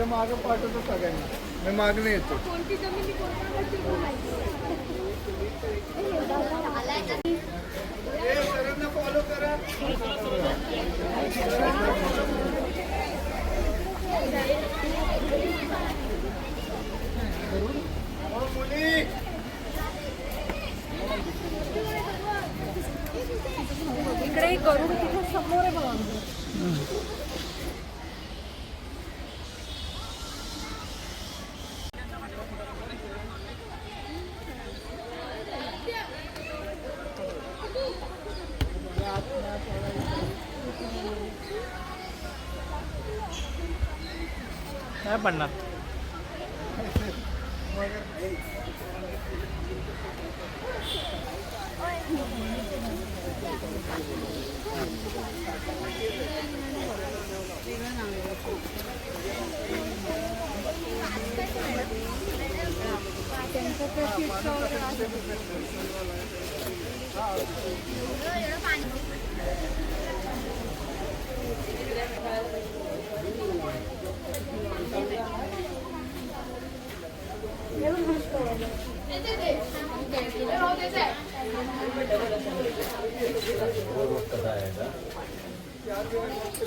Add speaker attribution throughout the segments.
Speaker 1: मागे पाठवतो सगळ्यांना, मी मागणी येतो. फॉलो करा.
Speaker 2: इकडे गरुड तिथे समोर आहे बघा.
Speaker 1: काय पडणार?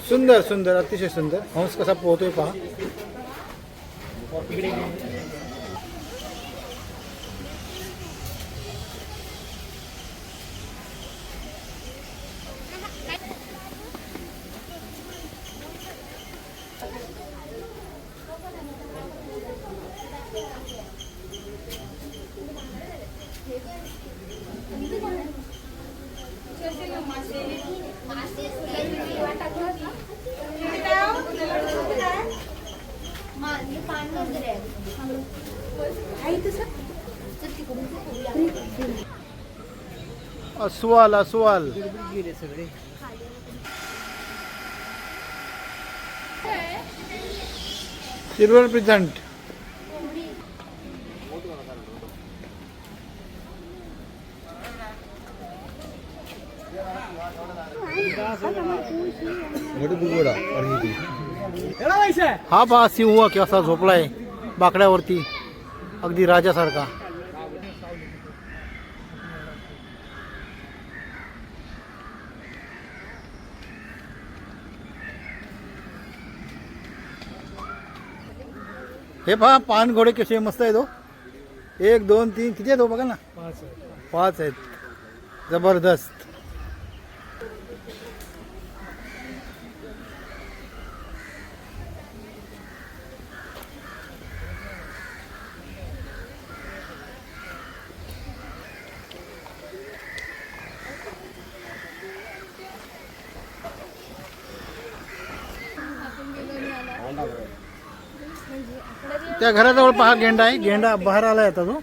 Speaker 1: सुंदर सुंदर, अतिशय सुंदर. हंस कसा पोहतोय पहा. अस्वाल अस्वाल गेले सगळे. Silver present. हा पहा सिंह कसा झोपलाय बाकड्यावरती, अगदी राजासारखा. हे पहा पान घोडे कसे मस्त आहेत. 1 2 3 किती आहेत हो बघा ना. 5 आहेत. जबरदस्त. त्या घराजवळ पहा गेंडा आहे. गेंडा बाहेर आला येतात तो.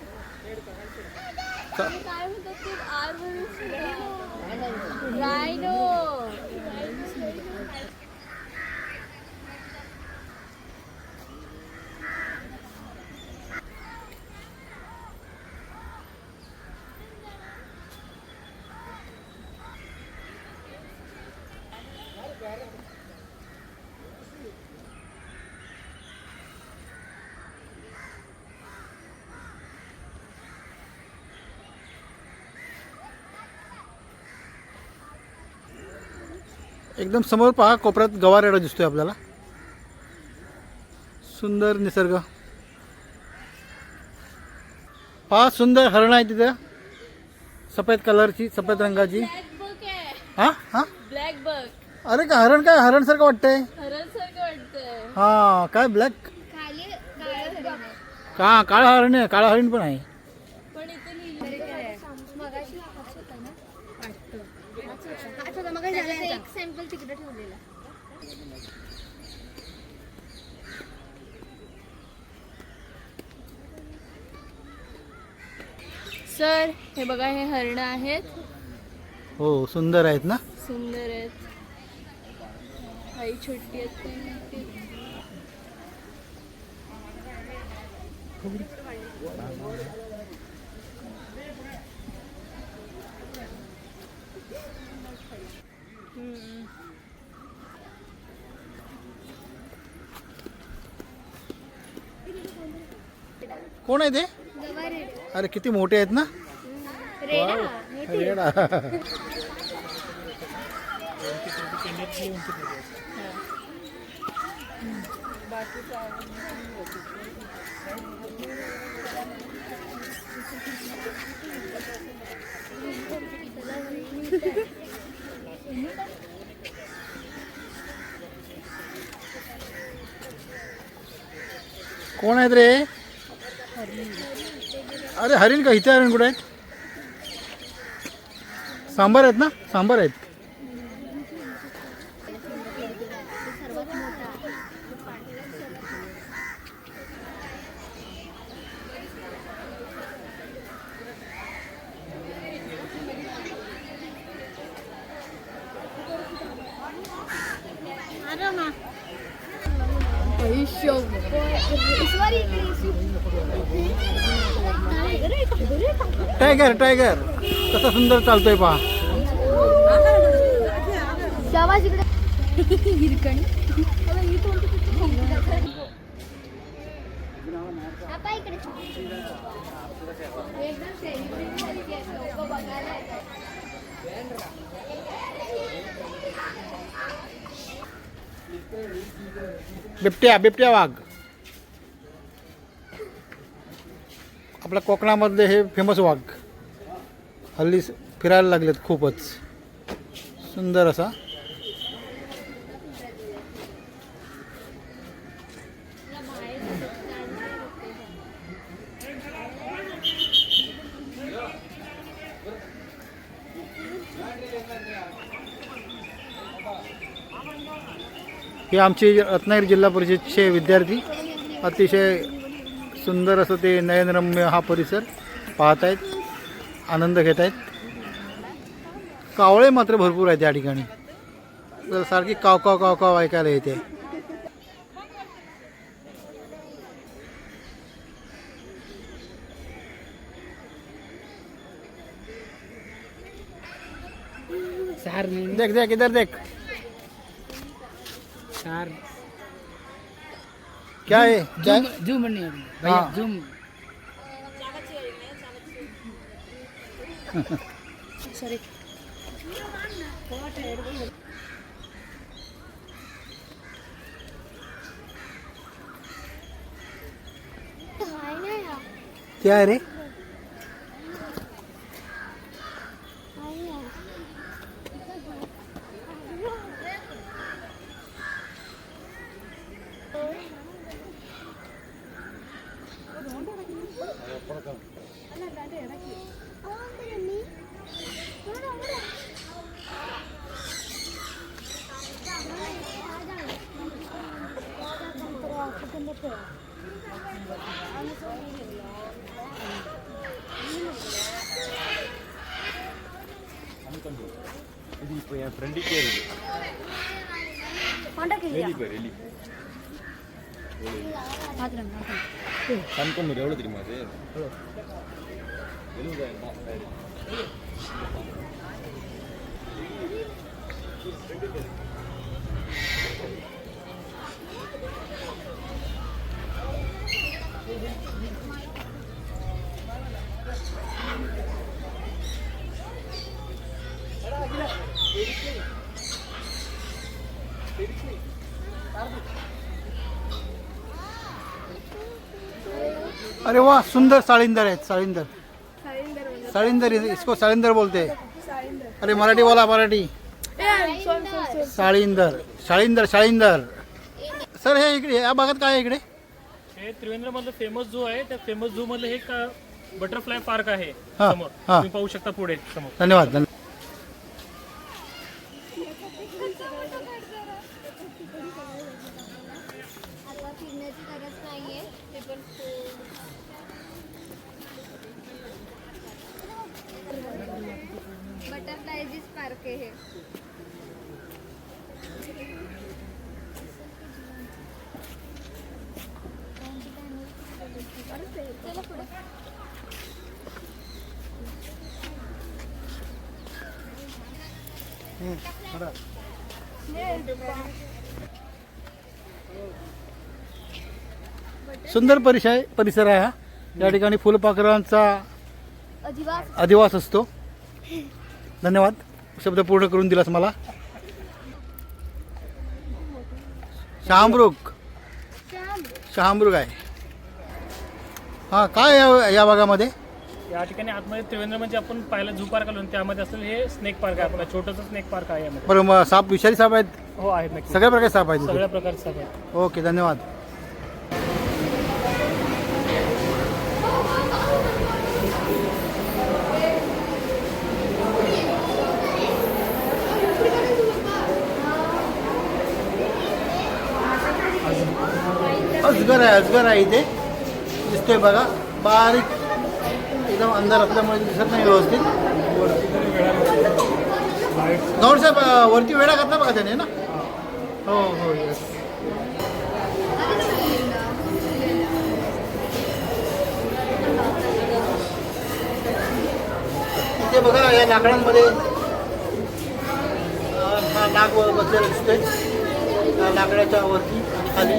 Speaker 1: एकदम समोर पहा कोपऱ्यात गवारेडा दिसतोय आपल्याला. सुंदर निसर्ग. पहा सुंदर हरण आहे तिथं, सफेद कलरची, सफेद रंगाची.
Speaker 2: ब्लॅक बक आहे.
Speaker 1: हा हा
Speaker 2: ब्लॅक बक.
Speaker 1: अरे का हरण, काय हरण सारखं वाटतंय.
Speaker 2: हरण सारखं वाटतंय.
Speaker 1: हा काय ब्लॅक
Speaker 2: खाली काळं हरण आहे.
Speaker 1: का काळं हरण आहे, काळं हरण पण आहे.
Speaker 2: पण इथे लिहिलं मगाशी हाच होता ना वाटतं. हाच होता मगाशी झाला एक सॅम्पल तिकडे ठेवलेला. सर हे बघा, हे हरणं आहेत.
Speaker 1: हो सुंदर आहेत ना.
Speaker 2: सुंदर आहेत. काही छोटी आहेत, काही मोठी.
Speaker 1: कोण आहे ते. अरे किती मोठे आहेत ना. रेडा. कोण आहेत रे. अरे हरिण का, इथे हरिण कुठे आहेत. सांबार आहेत ना, सांबार आहेत. टायगर, टायगर कसा सुंदर चालतोय पहा.
Speaker 2: हिरकणी.
Speaker 1: बिबट्या, बिबट्या वाघ. आपल्या कोकणामधले हे फेमस वाघ हल्ली फिरायला लागलेत खूपच. सुंदर असा. हे आमचे रत्नागिरी जिल्हा परिषदचे विद्यार्थी अतिशय सुंदर असं ते नयनरम्य हा परिसर पाहत आहेत, आनंद घेत आहेत. कावळे मात्र भरपूर आहेत या ठिकाणी. सारखी काव काव काव काव ऐकायला येते. देख देख इधर देख. क्या है, क्या है?
Speaker 3: जूम नहीं है
Speaker 1: हाँ।
Speaker 3: भैया, जूम.
Speaker 2: सॉरी.
Speaker 1: क्या है रे.
Speaker 4: இது இப்போ என் ஃப்ரெண்டுக்கே இருக்கு. எலி பேர் எலி. கண்கொண்டூர் எவ்வளோ தெரியுமா அது? 70,000 தான்.
Speaker 1: अरे वाह, सुंदर साळिंदर आहेत. साळिंदर साळिंदर इसको साळिंदर बोलते. अरे मराठी बोला, मराठी. साळिंदर शाळिंदर शाळिंदर. सर हे इकडे या भागात काय आहे इकडे?
Speaker 3: हे त्रिवेंद्रमधलं फेमस झू आहे. त्या फेमस झू मधलं एक बटरफ्लाय पार्क आहे
Speaker 1: हा,
Speaker 3: समोर.
Speaker 1: हा.
Speaker 3: तुम्ही पाहू शकता पुढे समोर.
Speaker 1: धन्यवाद धन्यवाद.
Speaker 2: आता फिरण्याची गरज नाहीये ते पण बटरफ्लायजीच पार्क आहे हे. चला पुढे.
Speaker 1: सुंदर परिसर आहे हा. या ठिकाणी फुलपाखरांचा
Speaker 2: अजिबात
Speaker 1: अधिवास असतो. धन्यवाद, शब्द पूर्ण करून दिलास मला. शहामृग शहामृग आहे हा. काय या भागामध्ये?
Speaker 3: या ठिकाणी आतमध्ये त्रिवेंद्र म्हणजे आपण पाहिलं झू पार्क आलो ना, त्यामध्ये असलेलं हे स्नेक पार्क आहे. आपला छोटंसं स्नेक पार्क आहे यामध्ये.
Speaker 1: बरं, मग साप विषारी साप आहेत?
Speaker 3: हो आहेत नक्की.
Speaker 1: सगळ्या प्रकारचे साप आहेत
Speaker 3: सगळ्या प्रकारचे साप आहेत.
Speaker 1: इथे? ओके, धन्यवाद. अजगर आहे इथे, दिसतोय बघा. बारीक एकदम अंधार असल्यामुळे दिसत नाही व्यवस्थित. गौड साहेब, वरती वेळा घातला बघा त्याने ना? हो हो, येस. इथे बघा या लाकडांमध्ये हा नाग बसलेला दिसतोय. त्या लाकडाच्या वरती आणि खाली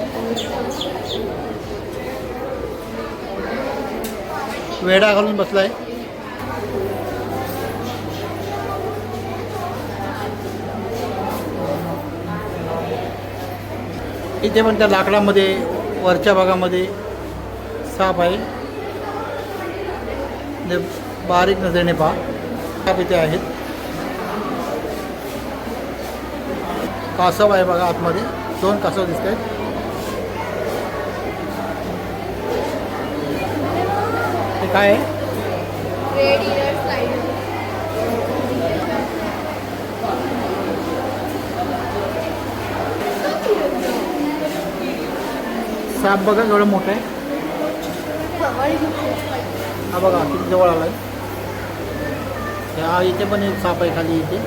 Speaker 1: वेढा घालून बसलाय. इथे पण त्या लाकडामध्ये वरच्या भागामध्ये साप आहे. बारीक नजरेने पहा, साप इथे आहेत. कासव आहे बघा आतमध्ये, 2 कासव दिसत आहेत. हे काय आहे?
Speaker 2: Red year slider.
Speaker 1: साप बघा एवढं मोठं आहे. हा बघा किती जवळ आलाय. हा इथे पण एक साप आहे खाली इथे.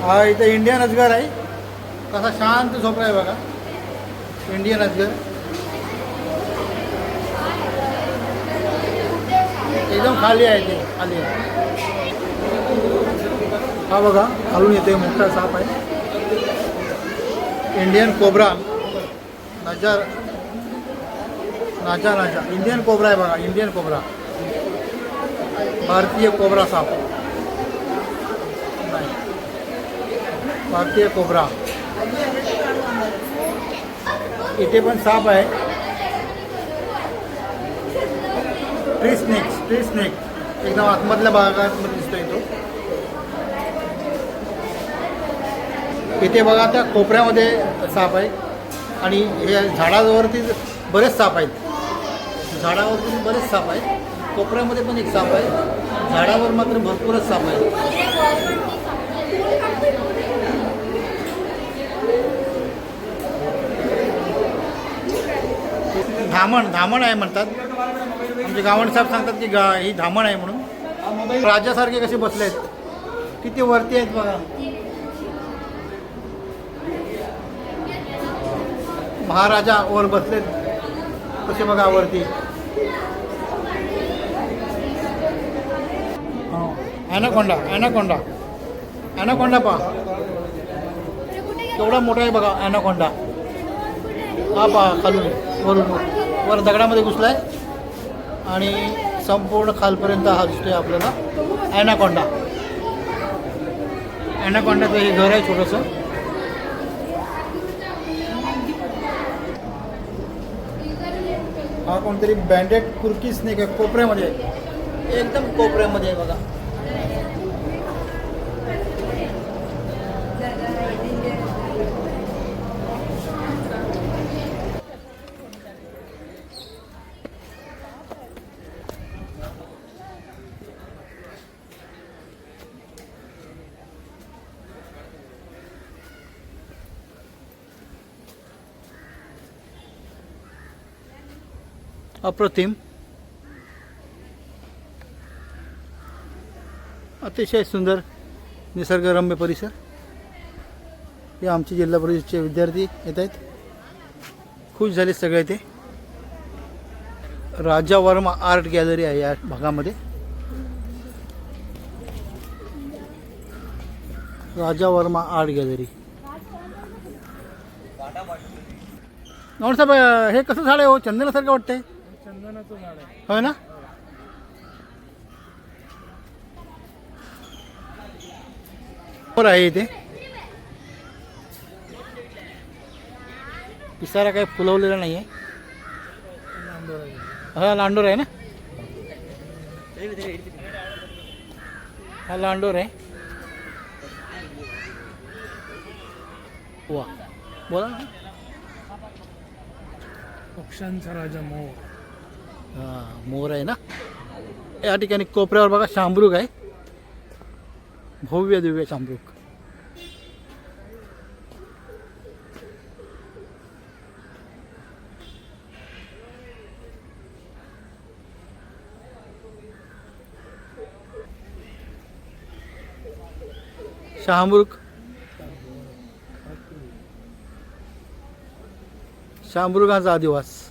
Speaker 1: हा इथं इंडियन अजगर आहे. कसा शांत झोपला आहे बघा, इंडियन अजगर. एकदम खाली आहे, ते खाली आहे. हा बघा खालून येते, मोठा साप आहे. इंडियन कोब्रा, नाजा नाजा नाजा इंडियन कोब्रा आहे बघा, इंडियन कोब्रा. भारतीय कोब्रा साप, भारतीय कोब्रा. इथे पण साप आहे. ट्री स्नेक एकदम आतमधल्या भागामध्ये दिसतोय तो. इथे बघा त्या कोपऱ्यामध्ये साप आहे. आणि हे झाडावरती बरेच साप आहेत. झाडावरती बरेच साप आहेत. कोपऱ्यामध्ये पण एक साप आहे. झाडावर मात्र भरपूरच साप आहेत. धामण आहे म्हणतात. आमचे गावण साहेब सांगतात की ही धामण आहे म्हणून. राजासारखे कसे बसले आहेत, किती वरती आहेत बघा. महाराजा वर बसलेत कसे बघा वरती. ॲनाकोंडा ॲनाकोंडा ॲनाकोंडा पहा केवढा मोठा आहे बघा ॲनाकोंडा. हा पहा खालून वरून वर दगडामध्ये घुसलाय आणि संपूर्ण खालपर्यंत हा दिसतोय आपल्याला ॲनाकोंडा. ॲनाकोंडाचं हे घर आहे छोटंसं. हा कोणतरी बँडेड कुर्की स्नेक आहे कोपऱ्यामध्ये एकदम कोपऱ्यामध्ये आहे बघा. अप्रतिम अतिशय सुंदर निसर्गरम्य परिसर. हे आमचे जिल्हा परिषदचे विद्यार्थी येत आहेत. खुश झाले सगळे. ते राजा वर्मा आर्ट गॅलरी आहे या भागामध्ये. राजा वर्मा आर्ट गॅलरी. नवड साहेब हे कसं झाड आहे हो? चंदनासारखं वाटतंय.
Speaker 3: चंदनाचं झाड आहे.
Speaker 1: होय ना. बरं आहे इथे पिसारा काही फुलवलेला नाही आहे. हा लांडोर आहे ना. हा लांडोर आहे. वा बोला ना.
Speaker 3: पक्ष्यांचा राजा मोर.
Speaker 1: हां मोर आहे ना. या ठिकाणी कोपऱ्यावर बघा शांबरूक आहे. भव्य दिव्य शांबरूक. शाहमृग शाहमृगाचा आदिवास.